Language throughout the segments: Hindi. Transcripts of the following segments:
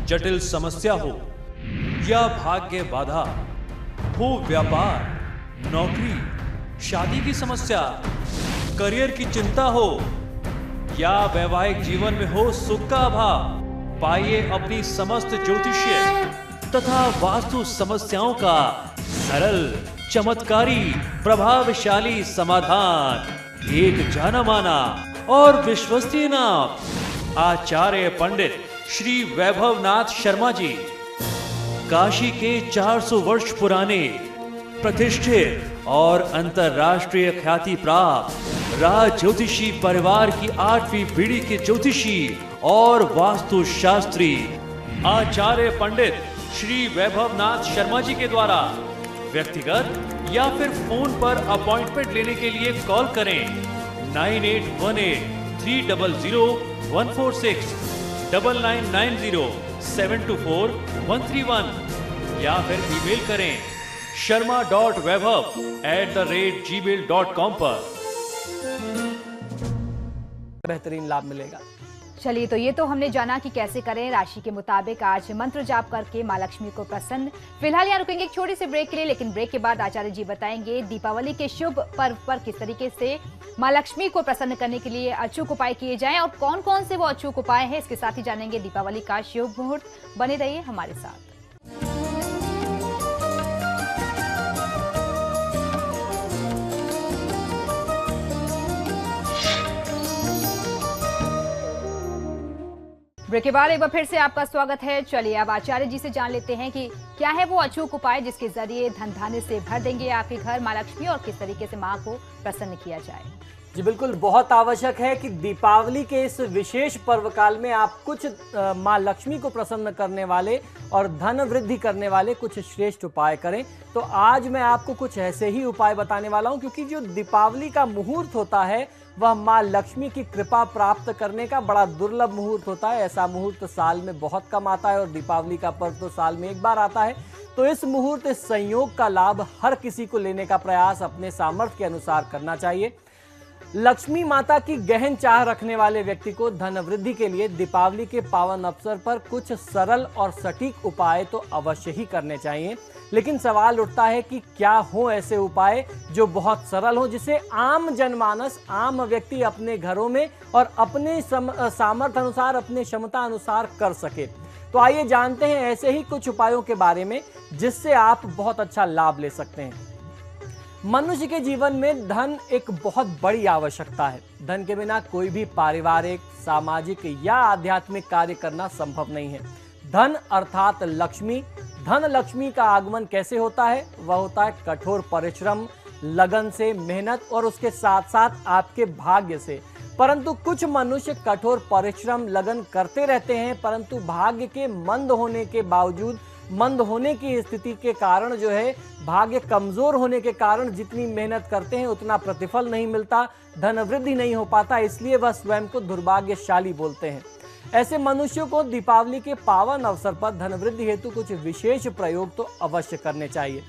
जटिल समस्या हो या भाग्य बाधा, हो व्यापार, नौकरी, शादी की समस्या, करियर की चिंता हो या वैवाहिक जीवन में हो सुख का अभाव, पाइए अपनी समस्त ज्योतिषीय तथा वास्तु समस्याओं का सरल, चमत्कारी, प्रभावशाली समाधान। एक जाना माना और विश्वसनीय नाम, आचार्य पंडित श्री वैभवनाथ शर्मा जी, काशी के 400 वर्ष पुराने प्रतिष्ठित और अंतरराष्ट्रीय ख्याति प्राप्त राज ज्योतिषी परिवार की 8वीं पीढ़ी के ज्योतिषी और वास्तु शास्त्री आचार्य पंडित श्री वैभवनाथ शर्मा जी के द्वारा व्यक्तिगत या फिर फोन पर अपॉइंटमेंट लेने के लिए कॉल करें 9818-300-146, 9990-724-131 या फिर ईमेल करें sharma.vaibhav@gmail.com पर। बेहतरीन लाभ मिलेगा। चलिए, तो ये तो हमने जाना कि कैसे करें राशि के मुताबिक आज मंत्र जाप करके माँ लक्ष्मी को प्रसन्न। फिलहाल यहाँ रुकेंगे एक छोटे से ब्रेक के लिए, लेकिन ब्रेक के बाद आचार्य जी बताएंगे दीपावली के शुभ पर्व पर किस तरीके से माँ लक्ष्मी को प्रसन्न करने के लिए अचूक उपाय किए जाएं और कौन कौन से वो अचूक उपाय हैं। इसके साथ ही जानेंगे दीपावली का शुभ मुहूर्त। बने रहिए हमारे साथ। ब्रेक के बाद एक बार फिर से आपका स्वागत है। चलिए अब आचार्य जी से जान लेते हैं कि क्या है वो अचूक उपाय जिसके जरिए धन धान्य से भर देंगे आपके घर माँ लक्ष्मी और किस तरीके से माँ को प्रसन्न किया जाए। जी बिल्कुल, बहुत आवश्यक है कि दीपावली के इस विशेष पर्व काल में आप कुछ माँ लक्ष्मी को प्रसन्न करने वाले और धन वृद्धि करने वाले कुछ श्रेष्ठ उपाय करें। तो आज मैं आपको कुछ ऐसे ही उपाय बताने वाला हूं, क्योंकि जो दीपावली का मुहूर्त होता है वह माँ लक्ष्मी की कृपा प्राप्त करने का बड़ा दुर्लभ मुहूर्त होता है। ऐसा मुहूर्त साल में बहुत कम आता है और दीपावली का पर्व तो साल में एक बार आता है। तो इस मुहूर्त, इस संयोग का लाभ हर किसी को लेने का प्रयास अपने सामर्थ्य के अनुसार करना चाहिए। लक्ष्मी माता की गहन चाह रखने वाले व्यक्ति को धन वृद्धि के लिए दीपावली के पावन अवसर पर कुछ सरल और सटीक उपाय तो अवश्य ही करने चाहिए। लेकिन सवाल उठता है कि क्या हो ऐसे उपाय जो बहुत सरल हो, जिसे आम जनमानस, आम व्यक्ति अपने घरों में और अपने सामर्थ्य अनुसार, अपने क्षमता अनुसार कर सके। तो आइए जानते हैं ऐसे ही कुछ उपायों के बारे में जिससे आप बहुत अच्छा लाभ ले सकते हैं। मनुष्य के जीवन में धन एक बहुत बड़ी आवश्यकता है। धन के बिना कोई भी पारिवारिक, सामाजिक या आध्यात्मिक कार्य करना संभव नहीं है। धन अर्थात लक्ष्मी। धन लक्ष्मी का आगमन कैसे होता है? वह होता है कठोर परिश्रम, लगन से, मेहनत और उसके साथ साथ आपके भाग्य से। परंतु कुछ मनुष्य कठोर परिश्रम, लगन करते रहते हैं, परंतु भाग्य के मंद होने के बावजूद, मंद होने की स्थिति के कारण जो है, भाग्य कमजोर होने के कारण जितनी मेहनत करते हैं उतना प्रतिफल नहीं मिलता, धन वृद्धि नहीं हो पाता, इसलिए वह स्वयं को दुर्भाग्यशाली बोलते हैं। ऐसे मनुष्यों को दीपावली के पावन अवसर पर धन वृद्धि हेतु कुछ विशेष प्रयोग तो अवश्य करने चाहिए।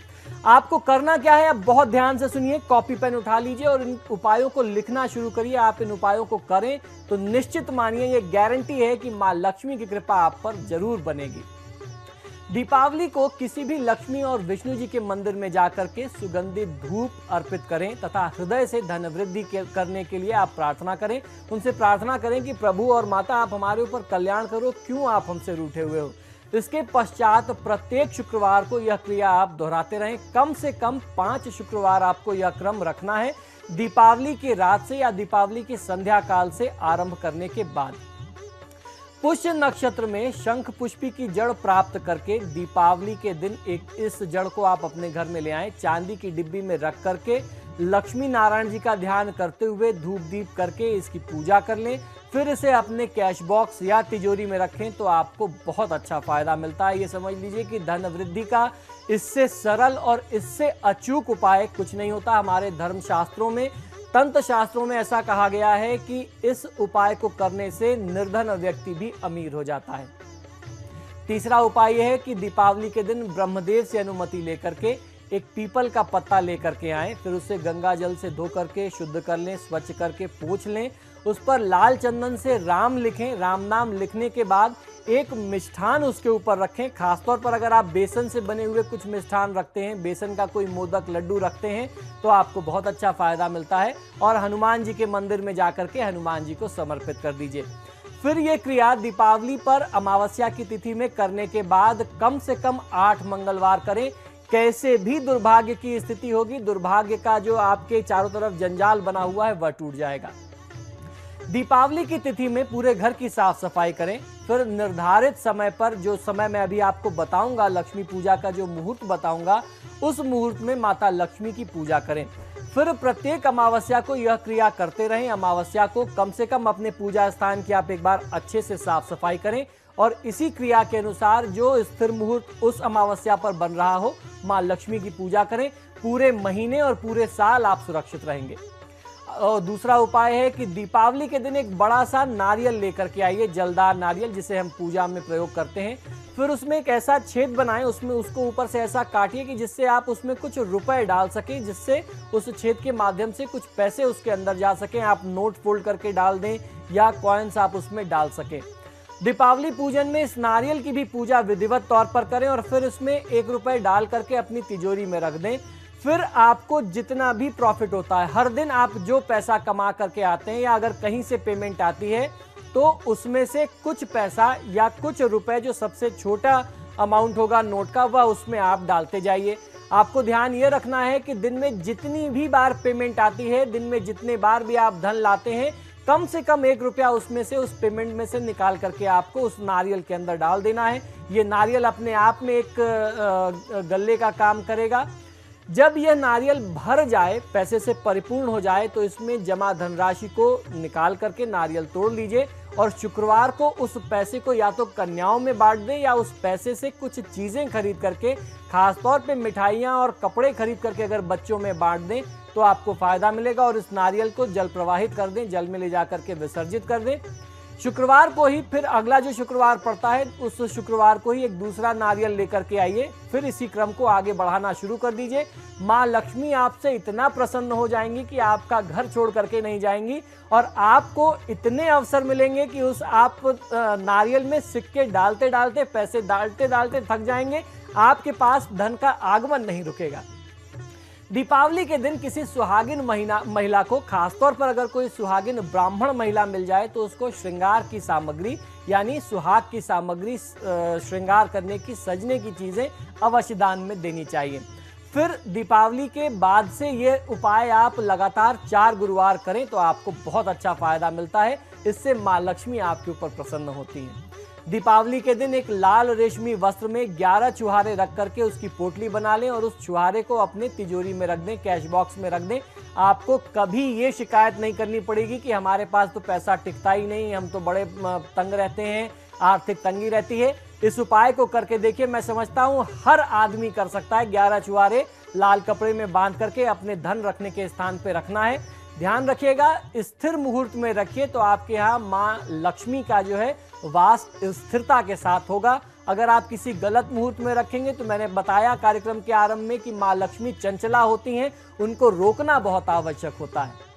आपको करना क्या है, अब बहुत ध्यान से सुनिए, कॉपी पेन उठा लीजिए और इन उपायों को लिखना शुरू करिए। आप इन उपायों को करें तो निश्चित मानिए, ये गारंटी है कि माँ लक्ष्मी की कृपा आप पर जरूर बनेगी। दीपावली को किसी भी लक्ष्मी और विष्णु जी के मंदिर में जाकर के सुगंधित धूप अर्पित करें तथा हृदय से धन वृद्धि करने के लिए आप प्रार्थना करें। उनसे प्रार्थना करें कि प्रभु और माता, आप हमारे ऊपर कल्याण करो, क्यों आप हमसे रूठे हुए हो। इसके पश्चात प्रत्येक शुक्रवार को यह क्रिया आप दोहराते रहें। कम से कम 5 शुक्रवार आपको यह क्रम रखना है, दीपावली की रात से या दीपावली की संध्या काल से आरंभ करने के बाद। पुष्य नक्षत्र में शंख पुष्पी की जड़ प्राप्त करके दीपावली के दिन इस जड़ को आप अपने घर में ले आएं। चांदी की डिब्बी में रख करके लक्ष्मी नारायण जी का ध्यान करते हुए धूप दीप करके इसकी पूजा कर लें। फिर इसे अपने कैश बॉक्स या तिजोरी में रखें तो आपको बहुत अच्छा फायदा मिलता है। ये समझ लीजिए कि धन वृद्धि का इससे सरल और इससे अचूक उपाय कुछ नहीं होता। हमारे धर्म शास्त्रों में, तंत्र शास्त्रों में ऐसा कहा गया है कि इस उपाय को करने से निर्धन व्यक्ति भी अमीर हो जाता है। तीसरा उपाय यह है कि दीपावली के दिन ब्रह्मदेव से अनुमति लेकर के एक पीपल का पत्ता लेकर के आएं, फिर उसे गंगा जल से धो करके शुद्ध कर लें, स्वच्छ करके पोंछ लें। उस पर लाल चंदन से राम लिखें। राम नाम लिखने के बाद एक मिष्ठान उसके ऊपर रखें। खासतौर पर अगर आप बेसन से बने हुए कुछ मिष्ठान रखते हैं, बेसन का कोई मोदक लड्डू रखते हैं, तो आपको बहुत अच्छा फायदा मिलता है। और हनुमान जी के मंदिर में जाकर के हनुमान जी को समर्पित कर दीजिए। फिर ये क्रिया दीपावली पर अमावस्या की तिथि में करने के बाद कम से कम 8 मंगलवार करें। कैसे भी दुर्भाग्य की स्थिति होगी, दुर्भाग्य का जो आपके चारों तरफ जंजाल बना हुआ है वह टूट जाएगा। दीपावली की तिथि में पूरे घर की साफ सफाई करें। फिर निर्धारित समय पर, जो समय मैं अभी आपको बताऊंगा, लक्ष्मी पूजा का जो मुहूर्त बताऊंगा, उस मुहूर्त में माता लक्ष्मी की पूजा करें। फिर प्रत्येक अमावस्या को यह क्रिया करते रहें। अमावस्या को कम से कम अपने पूजा स्थान की आप एक बार अच्छे से साफ सफाई करें और इसी क्रिया के अनुसार जो स्थिर मुहूर्त उस अमावस्या पर बन रहा हो, मां लक्ष्मी की पूजा करें। पूरे महीने और पूरे साल आप सुरक्षित रहेंगे। और दूसरा उपाय है कि दीपावली के दिन एक बड़ा सा नारियल लेकर के आइए, जलदार नारियल, जिसे हम पूजा में प्रयोग करते हैं। फिर उसमें एक ऐसा छेद बनाएं, उसमें उसको ऊपर से ऐसा काटिए कि जिससे आप उसमें कुछ रुपए डाल सकें, जिससे उस छेद के माध्यम से कुछ पैसे उसके अंदर जा सकें। आप नोट फोल्ड करके डाल दें या कॉइन्स आप उसमें डाल सकें। दीपावली पूजन में इस नारियल की भी पूजा विधिवत तौर पर करें और फिर उसमें 1 रुपए डाल करके अपनी तिजोरी में रख दें। फिर आपको जितना भी प्रॉफिट होता है, हर दिन आप जो पैसा कमा करके आते हैं या अगर कहीं से पेमेंट आती है, तो उसमें से कुछ पैसा या कुछ रुपए, जो सबसे छोटा अमाउंट होगा नोट का, वह उसमें आप डालते जाइए। आपको ध्यान ये रखना है कि दिन में जितनी भी बार पेमेंट आती है, दिन में जितने बार भी आप धन लाते हैं, कम से कम 1 रुपया उसमें से, उस पेमेंट में से निकाल करके आपको उस नारियल के अंदर डाल देना है। ये नारियल अपने आप में एक गल्ले का काम करेगा। जब यह नारियल भर जाए, पैसे से परिपूर्ण हो जाए, तो इसमें जमा धनराशि को निकाल करके नारियल तोड़ लीजिए और शुक्रवार को उस पैसे को या तो कन्याओं में बांट दें या उस पैसे से कुछ चीजें खरीद करके, खासतौर पे मिठाइयाँ और कपड़े खरीद करके अगर बच्चों में बांट दें तो आपको फायदा मिलेगा। और इस नारियल को जल प्रवाहित कर दें, जल में ले जा करके विसर्जित कर दें। शुक्रवार को ही, फिर अगला जो शुक्रवार पड़ता है, उस शुक्रवार को ही एक दूसरा नारियल लेकर के आइए। फिर इसी क्रम को आगे बढ़ाना शुरू कर दीजिए। माँ लक्ष्मी आपसे इतना प्रसन्न हो जाएंगी कि आपका घर छोड़ करके नहीं जाएंगी और आपको इतने अवसर मिलेंगे कि उस आप नारियल में सिक्के डालते डालते, पैसे डालते डालते थक जाएंगे। आपके पास धन का आगमन नहीं रुकेगा। दीपावली के दिन किसी सुहागिन महिला को, खासतौर पर अगर कोई सुहागिन ब्राह्मण महिला मिल जाए, तो उसको श्रृंगार की सामग्री, यानी सुहाग की सामग्री, श्रृंगार करने की, सजने की चीजें अवश्य दान में देनी चाहिए। फिर दीपावली के बाद से ये उपाय आप लगातार 4 गुरुवार करें तो आपको बहुत अच्छा फायदा मिलता है। इससे माँ लक्ष्मी आपके ऊपर प्रसन्न होती हैं। दीपावली के दिन एक लाल रेशमी वस्त्र में 11 छुहारे रख करके उसकी पोटली बना लें और उस छुहारे को अपने तिजोरी में रख दें, कैश बॉक्स में रख दें। आपको कभी ये शिकायत नहीं करनी पड़ेगी कि हमारे पास तो पैसा टिकता ही नहीं, हम तो बड़े तंग रहते हैं, आर्थिक तंगी रहती है। इस उपाय को करके देखिए, मैं समझता हूँ हर आदमी कर सकता है। 11 छुहारे लाल कपड़े में बांध करके अपने धन रखने के स्थान पे रखना है। ध्यान रखिएगा, स्थिर मुहूर्त में रखिए तो आपके यहाँ माँ लक्ष्मी का जो है वास स्थिरता के साथ होगा। अगर आप किसी गलत मुहूर्त में रखेंगे, तो मैंने बताया कार्यक्रम के आरंभ में कि माँ लक्ष्मी चंचला होती हैं, उनको रोकना बहुत आवश्यक होता है।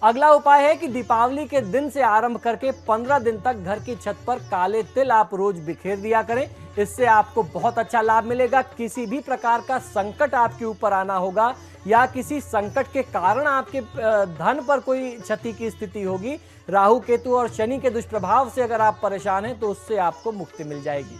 अगला उपाय है कि दीपावली के दिन से आरंभ करके 15 दिन तक घर की छत पर काले तिल आप रोज बिखेर दिया करें। इससे आपको बहुत अच्छा लाभ मिलेगा। किसी भी प्रकार का संकट आपके ऊपर आना होगा या किसी संकट के कारण आपके धन पर कोई क्षति की स्थिति होगी, राहु केतु और शनि के दुष्प्रभाव से अगर आप परेशान हैं, तो उससे आपको मुक्ति मिल जाएगी।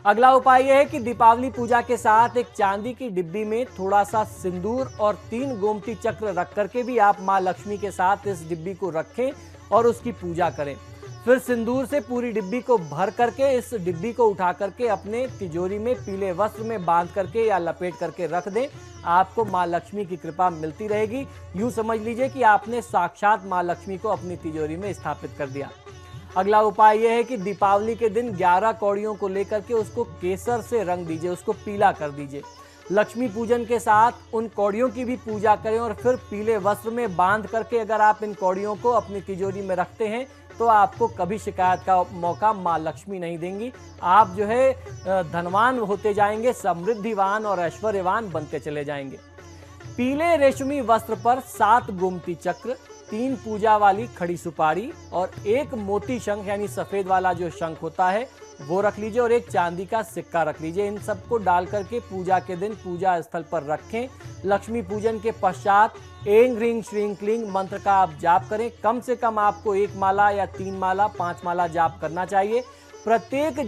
अगला उपाय यह है कि दीपावली पूजा के साथ एक चांदी की डिब्बी में थोड़ा सा सिंदूर और 3 गोमती चक्र रख करके भी आप माँ लक्ष्मी के साथ इस डिब्बी को रखें और उसकी पूजा करें। फिर सिंदूर से पूरी डिब्बी को भर करके इस डिब्बी को उठा करके अपने तिजोरी में पीले वस्त्र में बांध करके या लपेट करके रख दें। आपको माँ लक्ष्मी की कृपा मिलती रहेगी। यूं समझ लीजिए कि आपने साक्षात माँ लक्ष्मी को अपनी तिजोरी में स्थापित कर दिया। अगला उपाय यह है कि दीपावली के दिन 11 कौड़ियों को लेकर के उसको केसर से रंग दीजिए, उसको पीला कर दीजिए। लक्ष्मी पूजन के साथ उन कौड़ियों की भी पूजा करें और फिर पीले वस्त्र में बांध करके अगर आप इन कौड़ियों को अपनी तिजोरी में रखते हैं, तो आपको कभी शिकायत का मौका माँ लक्ष्मी नहीं देंगी। आप जो है धनवान होते जाएंगे, समृद्धिवान और ऐश्वर्यवान बनते चले जाएंगे। पीले रेशमी वस्त्र पर 7 गोमती चक्र, 3 पूजा वाली खड़ी सुपारी और 1 मोती शंख यानी सफेद वाला जो शंख होता है वो रख लीजिए और 1 चांदी का सिक्का रख लीजिए। इन सबको डाल करके पूजा के दिन पूजा स्थल पर रखें। लक्ष्मी पूजन के पश्चात ऐं ह्रीं श्रीं क्लीं मंत्र का आप जाप करें। कम से कम आपको 1 माला या 3 माला 5 माला जाप करना चाहिए। प्रत्येक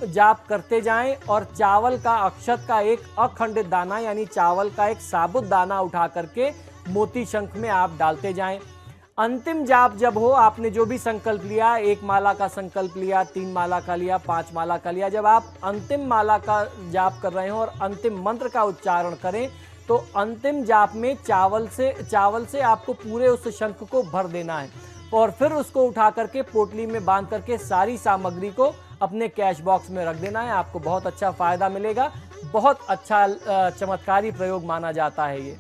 जाप करते जाएं और चावल का अक्षत का 1 अखंडित दाना यानी चावल का 1 साबुत दाना उठा करके मोती शंख में आप डालते जाएं। अंतिम जाप जब हो, आपने जो भी संकल्प लिया, 1 माला का संकल्प लिया, 3 माला का लिया, 5 माला का लिया, जब आप अंतिम माला का जाप कर रहे हो और अंतिम मंत्र का उच्चारण करें तो अंतिम जाप में चावल से आपको पूरे उस शंख को भर देना है और फिर उसको उठा करके पोटली में बांध करके सारी सामग्री को अपने कैश बॉक्स में रख देना है। आपको बहुत अच्छा फायदा मिलेगा। बहुत अच्छा चमत्कारी प्रयोग माना जाता है ये।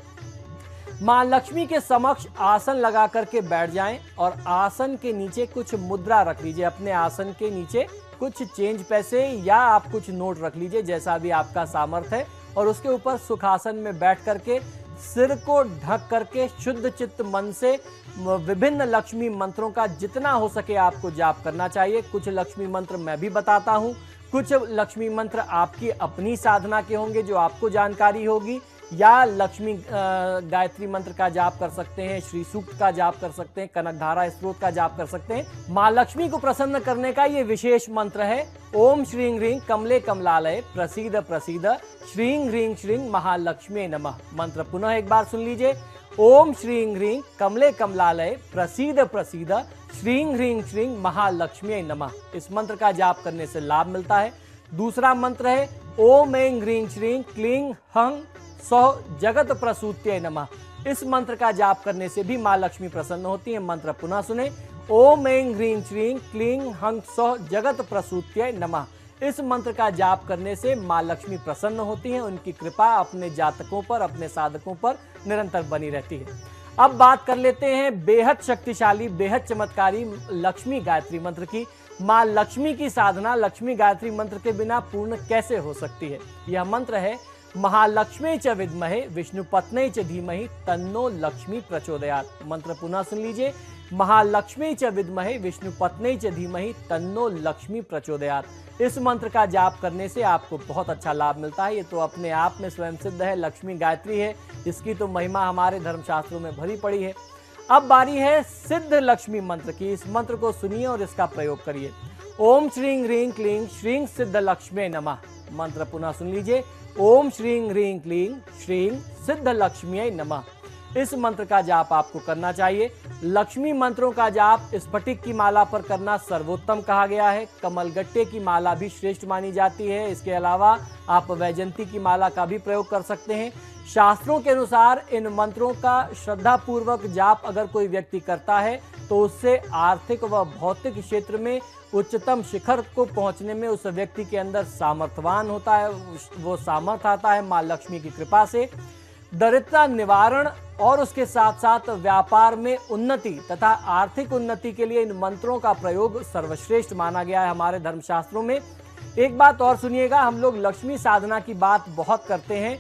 मां लक्ष्मी के समक्ष आसन लगा करके बैठ जाएं और आसन के नीचे कुछ मुद्रा रख लीजिए। अपने आसन के नीचे कुछ चेंज पैसे या आप कुछ नोट रख लीजिए, जैसा भी आपका सामर्थ्य है, और उसके ऊपर सुखासन में बैठ करके सिर को ढक करके शुद्ध चित्त मन से विभिन्न लक्ष्मी मंत्रों का जितना हो सके आपको जाप करना चाहिए। कुछ लक्ष्मी मंत्र मैं भी बताता हूँ, कुछ लक्ष्मी मंत्र आपकी अपनी साधना के होंगे जो आपको जानकारी होगी, या लक्ष्मी गायत्री मंत्र का जाप कर सकते हैं, श्री सूक्त का जाप कर सकते हैं, कनकधारा स्त्रोत का जाप कर सकते हैं। माँ लक्ष्मी को प्रसन्न करने का ये विशेष मंत्र है। ओम श्रीं ह्रीं कमले कमलालय प्रसीद प्रसीद श्रीं ह्रीं श्रीं महालक्ष्मी नमः। मंत्र पुनः एक बार सुन लीजिए। ओम श्रीं ह्रीं कमले कमलालय प्रसीद प्रसीद श्रीं ह्रीं श्रीं महालक्ष्मी नमः। इस मंत्र का जाप करने से लाभ मिलता है। दूसरा मंत्र है ओम ऐं ह्रीं श्रीं क्लीं हं सौ जगत प्रसूत्यै नमः। इस मंत्र का जाप करने से भी माँ लक्ष्मी प्रसन्न होती है। मंत्र पुनः सुने। ओम ऐं ह्रीं श्रीं क्लीं हं सौ जगत प्रसूत्यै नमः। इस मंत्र का जाप करने से माँ लक्ष्मी प्रसन्न होती हैं। उनकी कृपा अपने जातकों पर, अपने साधकों पर निरंतर बनी रहती है। अब बात कर लेते हैं बेहद शक्तिशाली, बेहद चमत्कारी लक्ष्मी गायत्री मंत्र की। माँ लक्ष्मी की साधना लक्ष्मी गायत्री मंत्र के बिना पूर्ण कैसे हो सकती है। यह मंत्र है महालक्ष्मी च विद्महे विष्णुपत्नी च धीमहि तन्नो लक्ष्मी प्रचोदयात्। मंत्र पुनः सुन लीजिए। महालक्ष्मी च विद्महे विष्णुपत्नी च धीमहि तन्नो लक्ष्मी प्रचोदयात्। इस मंत्र का जाप करने से आपको बहुत अच्छा लाभ मिलता है। ये तो अपने आप में स्वयं सिद्ध है, लक्ष्मी गायत्री है, इसकी तो महिमा हमारे धर्मशास्त्रों में भरी पड़ी है। अब बारी है सिद्ध लक्ष्मी मंत्र की। इस मंत्र को सुनिए और इसका प्रयोग करिए। ओम श्रीं ह्रीं क्लीं श्रीं सिद्ध लक्ष्मी नमः। मंत्र पुनः सुन लीजिए। ओम श्रीं ह्रीं क्लीं श्रीं सिद्ध लक्ष्मी नमः। इस मंत्र का जाप आपको करना चाहिए। लक्ष्मी मंत्रों का जाप स्फटिक की माला पर करना सर्वोत्तम कहा गया है। कमलगट्टे की माला भी श्रेष्ठ मानी जाती है। इसके अलावा आप वैजंती की माला का भी प्रयोग कर सकते हैं। शास्त्रों के अनुसार इन मंत्रों का श्रद्धा पूर्वक जाप अगर कोई व्यक्ति करता है तो उससे आर्थिक व भौतिक क्षेत्र में उच्चतम शिखर को पहुंचने में उस व्यक्ति के अंदर सामर्थ्यवान होता है, वो सामर्थ्य आता है माँ लक्ष्मी की कृपा से। दरिद्रता निवारण और उसके साथ साथ व्यापार में उन्नति तथा आर्थिक उन्नति के लिए इन मंत्रों का प्रयोग सर्वश्रेष्ठ माना गया है हमारे धर्मशास्त्रों में। एक बात और सुनिएगा, हम लोग लक्ष्मी साधना की बात बहुत करते हैं,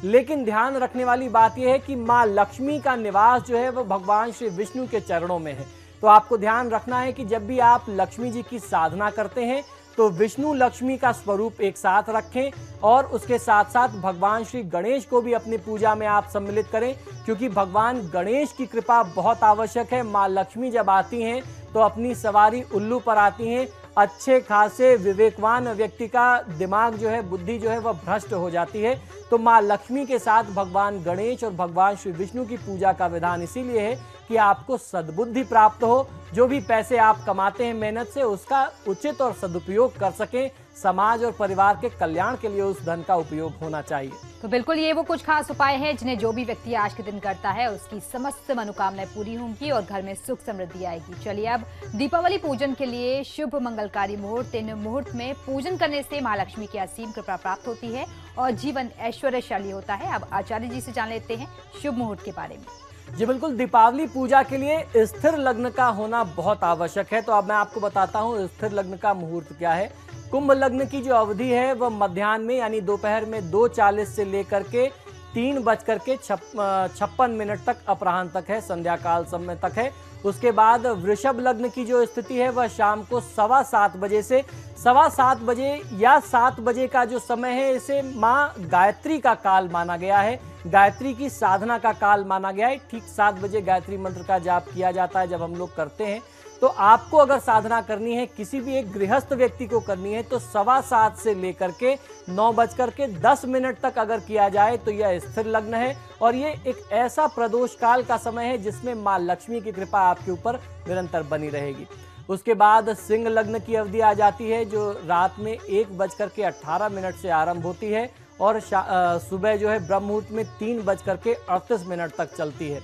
लेकिन ध्यान रखने वाली बात यह है कि माँ लक्ष्मी का निवास जो है वह भगवान श्री विष्णु के चरणों में है। तो आपको ध्यान रखना है कि जब भी आप लक्ष्मी जी की साधना करते हैं तो विष्णु लक्ष्मी का स्वरूप एक साथ रखें और उसके साथ साथ भगवान श्री गणेश को भी अपनी पूजा में आप सम्मिलित करें, क्योंकि भगवान गणेश की कृपा बहुत आवश्यक है। माँ लक्ष्मी जब आती हैं तो अपनी सवारी उल्लू पर आती हैं। अच्छे खासे विवेकवान व्यक्ति का दिमाग जो है, बुद्धि जो है वह भ्रष्ट हो जाती है। तो माँ लक्ष्मी के साथ भगवान गणेश और भगवान श्री विष्णु की पूजा का विधान इसीलिए है कि आपको सद्बुद्धि प्राप्त हो। जो भी पैसे आप कमाते हैं मेहनत से, उसका उचित और सदुपयोग कर सकें। समाज और परिवार के कल्याण के लिए उस धन का उपयोग होना चाहिए। तो बिल्कुल ये वो कुछ खास उपाय हैं जिन्हें जो भी व्यक्ति आज के दिन करता है उसकी समस्त मनोकामनाएं पूरी होंगी और घर में सुख समृद्धि आएगी। चलिए अब दीपावली पूजन के लिए शुभ मंगलकारी मुहूर्त, इन मुहूर्त में पूजन करने से महालक्ष्मी की असीम कृपा प्राप्त होती है और जीवन ऐश्वर्यशाली होता है। अब आचार्य जी से जान लेते हैं शुभ मुहूर्त के बारे में। जी बिल्कुल, दीपावली पूजा के लिए स्थिर लग्न का होना बहुत आवश्यक है। तो अब मैं आपको बताता हूँ स्थिर लग्न का मुहूर्त क्या है। कुंभ लग्न की जो अवधि है वह मध्याह्न में यानी दोपहर में 2:40 से लेकर के 3:56 तक अपराह्न तक है, संध्या काल समय तक है। उसके बाद वृषभ लग्न की जो स्थिति है वह शाम को 7:15 बजे से 7:15 बजे या 7 बजे का जो समय है, इसे माँ गायत्री का काल माना गया है, गायत्री की साधना का काल माना गया है। ठीक 7 बजे गायत्री मंत्र का जाप किया जाता है जब हम लोग करते हैं। तो आपको अगर साधना करनी है, किसी भी एक गृहस्थ व्यक्ति को करनी है, तो 7:15 से लेकर के 9:10 तक अगर किया जाए तो यह स्थिर लग्न है और ये एक ऐसा प्रदोष काल का समय है जिसमें माँ लक्ष्मी की कृपा आपके ऊपर निरंतर बनी रहेगी। उसके बाद सिंह लग्न की अवधि आ जाती है जो रात में 1:18 से आरंभ होती है और सुबह जो है ब्रह्म मुहूर्त में 3:38 तक चलती है।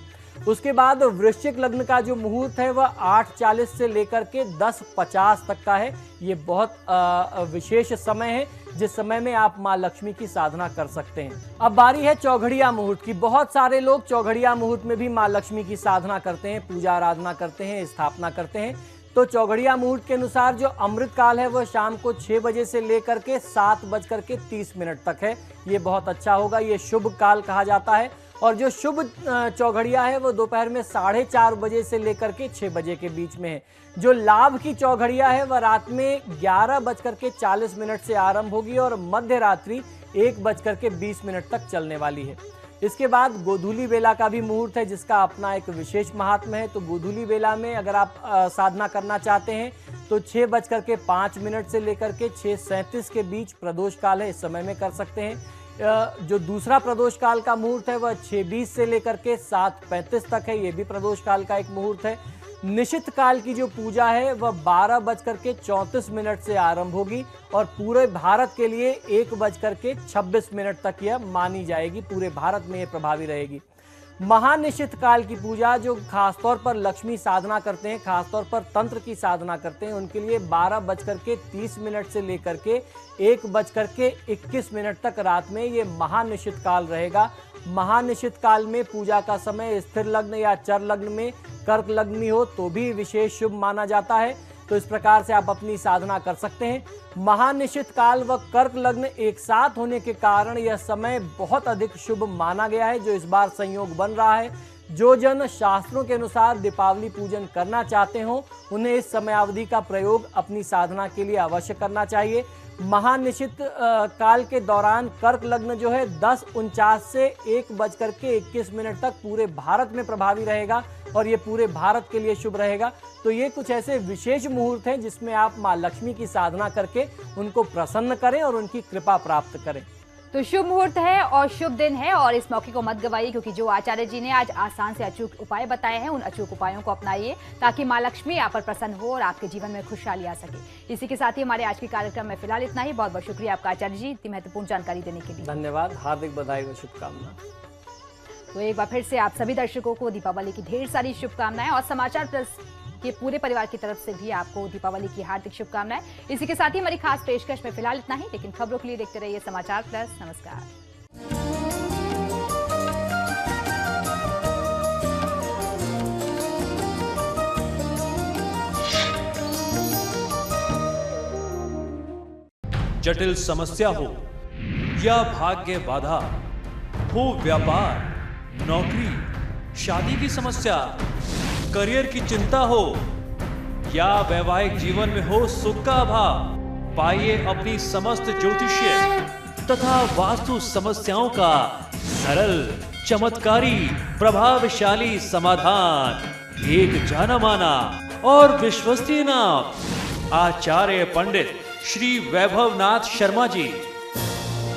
उसके बाद वृश्चिक लग्न का जो मुहूर्त है वह 8:40 से लेकर के 10:50 तक का है। ये बहुत विशेष समय है जिस समय में आप माँ लक्ष्मी की साधना कर सकते हैं। अब बारी है चौघड़िया मुहूर्त की। बहुत सारे लोग चौघड़िया मुहूर्त में भी माँ लक्ष्मी की साधना करते हैं, पूजा आराधना करते हैं, स्थापना करते हैं। तो चौघड़िया मुहूर्त के अनुसार जो अमृत काल है वह शाम को 6 बजे से लेकर के 7:30 तक है। ये बहुत अच्छा होगा, ये शुभ काल कहा जाता है। और जो शुभ चौघड़िया है वो दोपहर में 4:30 बजे से लेकर के 6 बजे के बीच में है। जो लाभ की चौघड़िया है वह रात में 11:40 से आरंभ होगी और मध्य रात्रि 1:20 तक चलने वाली है। इसके बाद गोधूली बेला का भी मुहूर्त है जिसका अपना एक विशेष महात्म्य है। तो गोधूली बेला में अगर आप साधना करना चाहते हैं तो 6:05 से लेकर के 6:37 के बीच प्रदोष काल है, इस समय में कर सकते हैं। जो दूसरा प्रदोष काल का मुहूर्त है वह 6:20 से लेकर के 7:35 तक है, ये भी प्रदोष काल का एक मुहूर्त है। निशित काल की जो पूजा है वह 12:34 से आरंभ होगी और पूरे भारत के लिए 1:26 तक यह मानी जाएगी, पूरे भारत में यह प्रभावी रहेगी। महानिशित काल की पूजा जो खासतौर पर लक्ष्मी साधना करते हैं, खासतौर पर तंत्र की साधना करते हैं, उनके लिए 12:30 से लेकर के 1:21 तक रात में ये महानिशित काल रहेगा। महानिशित काल में पूजा का समय स्थिर लग्न या चर लग्न में कर्क लग्नी हो तो भी विशेष शुभ माना जाता है। तो इस प्रकार से आप अपनी साधना कर सकते हैं। महानिशित काल व कर्क लग्न एक साथ होने के कारण यह समय बहुत अधिक शुभ माना गया है, जो इस बार संयोग बन रहा है। जो जन शास्त्रों के अनुसार दीपावली पूजन करना चाहते हो उन्हें इस समयावधि का प्रयोग अपनी साधना के लिए अवश्य करना चाहिए। महानिशित काल के दौरान कर्क लग्न जो है 10:49 से 1:21 तक पूरे भारत में प्रभावी रहेगा और ये पूरे भारत के लिए शुभ रहेगा। तो ये कुछ ऐसे विशेष मुहूर्त हैं जिसमें आप माँ लक्ष्मी की साधना करके उनको प्रसन्न करें और उनकी कृपा प्राप्त करें। तो शुभ मुहूर्त है और शुभ दिन है और इस मौके को मत गवाइए, क्योंकि जो आचार्य जी ने आज आसान से अचूक उपाय बताए हैं उन अचूक उपायों को अपनाइए ताकि माँ लक्ष्मी आप पर प्रसन्न हो और आपके जीवन में खुशहाली आ सके। इसी के साथ ही हमारे आज के कार्यक्रम में फिलहाल इतना ही। बहुत बहुत शुक्रिया आपका आचार्य जी इतनी महत्वपूर्ण जानकारी देने के लिए। धन्यवाद, हार्दिक बधाई व शुभकामना। तो एक बार फिर से आप सभी दर्शकों को दीपावली की ढेर सारी शुभकामनाएं और समाचार प्लस के पूरे परिवार की तरफ से भी आपको दीपावली की हार्दिक शुभकामनाएं। इसी के साथ ही हमारी खास पेशकश में फिलहाल इतना ही, लेकिन खबरों के लिए देखते रहिए समाचार प्लस। नमस्कार। जटिल समस्या हो या भाग्य बाधा हो, व्यापार, नौकरी, शादी की समस्या, करियर की चिंता हो या वैवाहिक जीवन में हो सुख का अभाव, पाइए अपनी समस्त ज्योतिषीय तथा वास्तु समस्याओं का सरल, चमत्कारी, प्रभावशाली समाधान। एक जाना माना और विश्वसनीय नाम, आचार्य पंडित श्री वैभवनाथ शर्मा जी।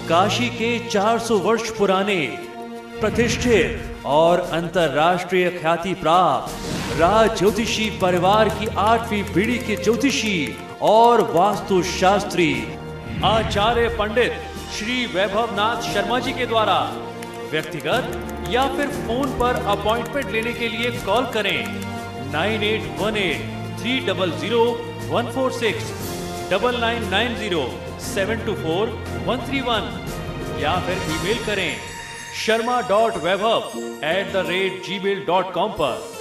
काशी के 400 वर्ष पुराने प्रतिष्ठित और अंतरराष्ट्रीय ख्याति प्राप्त राज ज्योतिषी परिवार की 8वीं पीढ़ी के ज्योतिषी और वास्तु शास्त्री आचार्य पंडित श्री वैभवनाथ शर्मा जी के द्वारा व्यक्तिगत या फिर फोन पर अपॉइंटमेंट लेने के लिए कॉल करें 9818300146, 9990724131 या फिर ईमेल करें sharma.vaibhav@gmail.com पर।